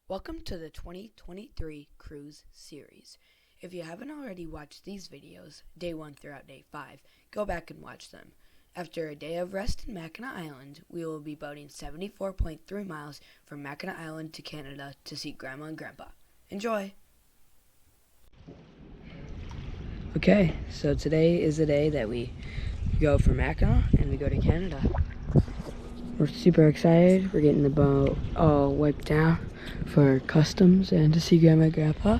Welcome to the 2023 Cruise Series. If you haven't already watched these videos, day 1 throughout day 5, go back and watch them. After a day of rest in Mackinac Island, we will be boating 74.3 miles from Mackinac Island to Canada to see Grandma and Grandpa. Enjoy! Okay, so today is the day that we go from Mackinac and we go to Canada. We're super excited. We're getting the boat all wiped down for customs and to see Grandma and Grandpa.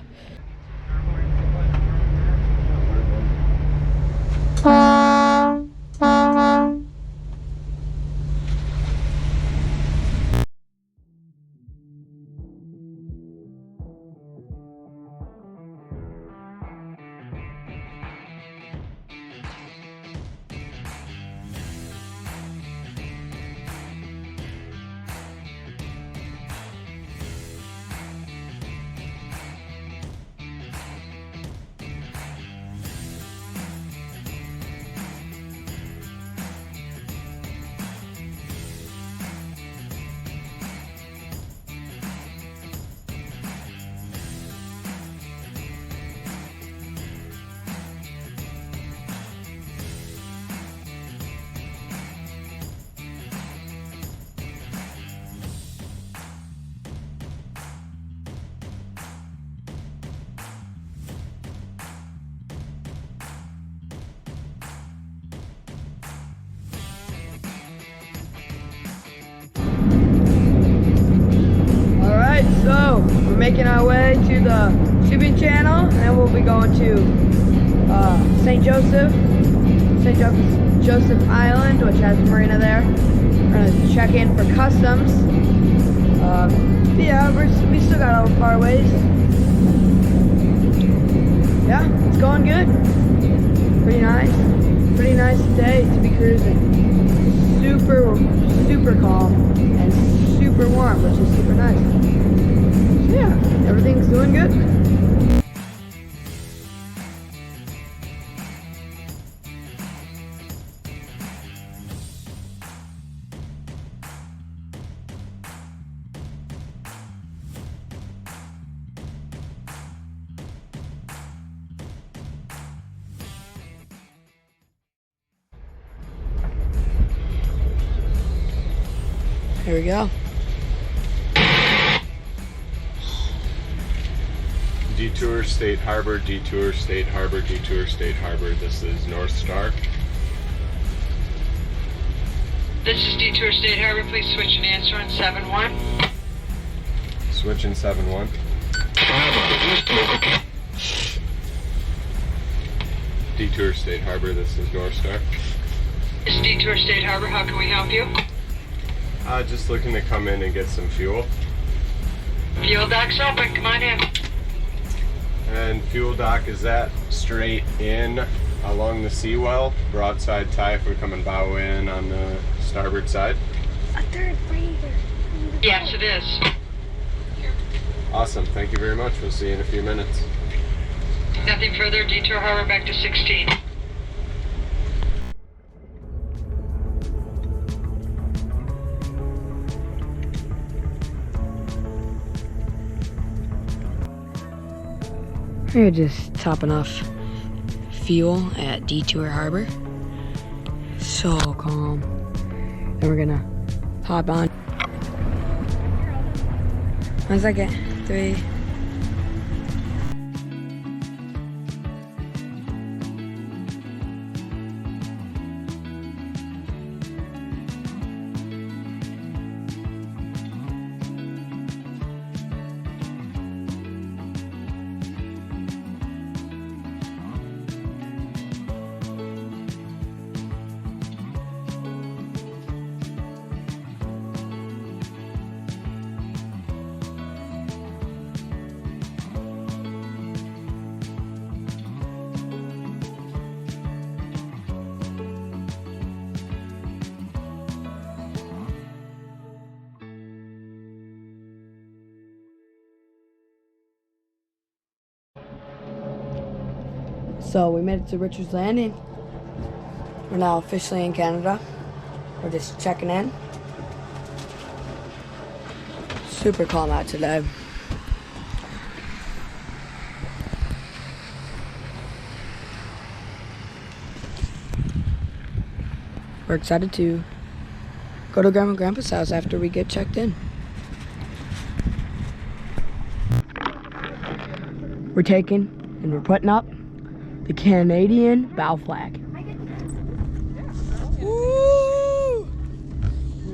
So, we're making our way to the shipping channel, and then we'll be going to St. Joseph Island, which has a marina there. We're going to check in for customs. Yeah, we still got a far ways. Yeah, it's going good. Pretty nice day to be cruising. Super calm and super warm, which is super nice. Yeah, everything's doing good. Here we go. Detour State Harbor, Detour State Harbor, Detour State Harbor. This is North Star. This is Detour State Harbor. Please switch and answer on 7-1. Switching 7-1. Detour State Harbor, this is North Star. This is Detour State Harbor. How can we help you? Just looking to come in and get some fuel. Fuel dock's open. Come on in. And fuel dock, is that straight in along the seawall? Broadside tie if we come and bow in on the starboard side? A third grader. Yes, it is. Awesome, thank you very much. We'll see you in a few minutes. Nothing further. Detour Harbor back to 16. We're just topping off fuel at Detour Harbor. So calm. And we're gonna hop on. 1 second. 3. So we made it to Richard's Landing. We're now officially in Canada. We're just checking in. Super calm out today. we're excited to go to Grandma and Grandpa's house after we get checked in. We're taking and we're putting up the Canadian bow flag. Woo!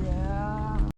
Yeah.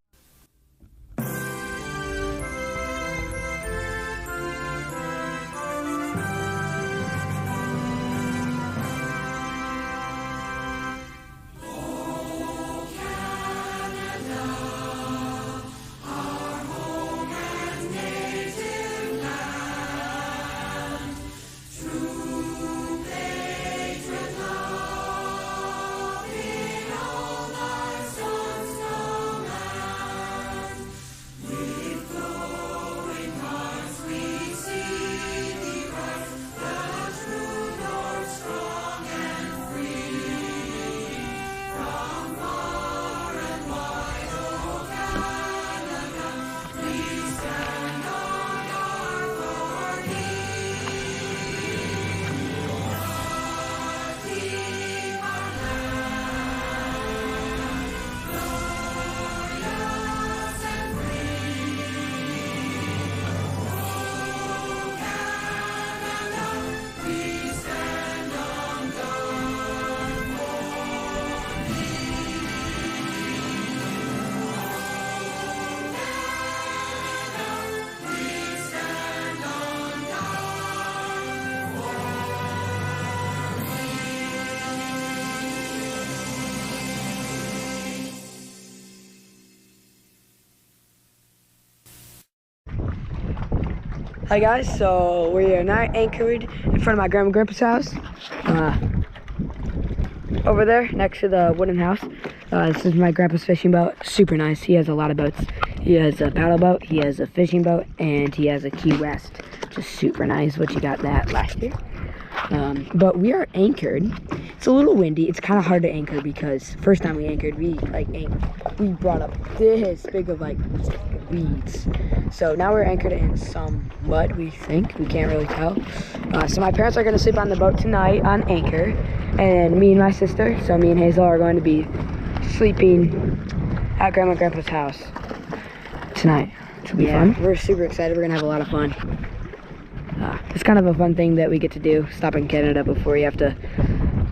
Hi guys, so we are now anchored in front of my grandma and grandpa's house. Over there, next to the wooden house. This is my grandpa's fishing boat. Super nice. He has a lot of boats. He has a paddle boat, he has a fishing boat, and he has a Key West. Just super nice, which he got that last year. But we are anchored. It's a little windy. It's kind of hard to anchor because first time we anchored, we brought up this big of weeds. So now we're anchored in some mud, we think. We can't really tell. So my parents are going to sleep on the boat tonight on anchor, and me and my sister, so me and Hazel, are going to be sleeping at Grandma and Grandpa's house tonight. It'll be fun. We're super excited. We're going to have a lot of fun. It's kind of a fun thing that we get to do, stop in Canada before you have to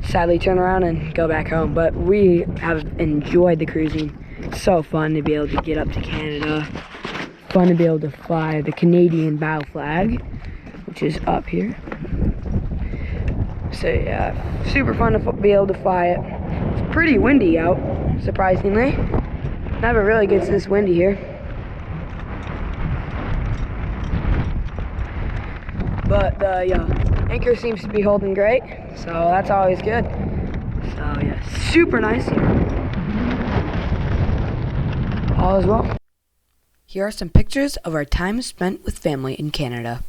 sadly turn around and go back home. But we have enjoyed the cruising. It's so fun to be able to get up to Canada. Fun to be able to fly the Canadian bow flag, which is up here. So yeah, super fun to be able to fly it. It's pretty windy out, surprisingly. Never really gets this windy here. But the anchor seems to be holding great, so that's always good. So yeah, super nice here. All is well. Here are some pictures of our time spent with family in Canada.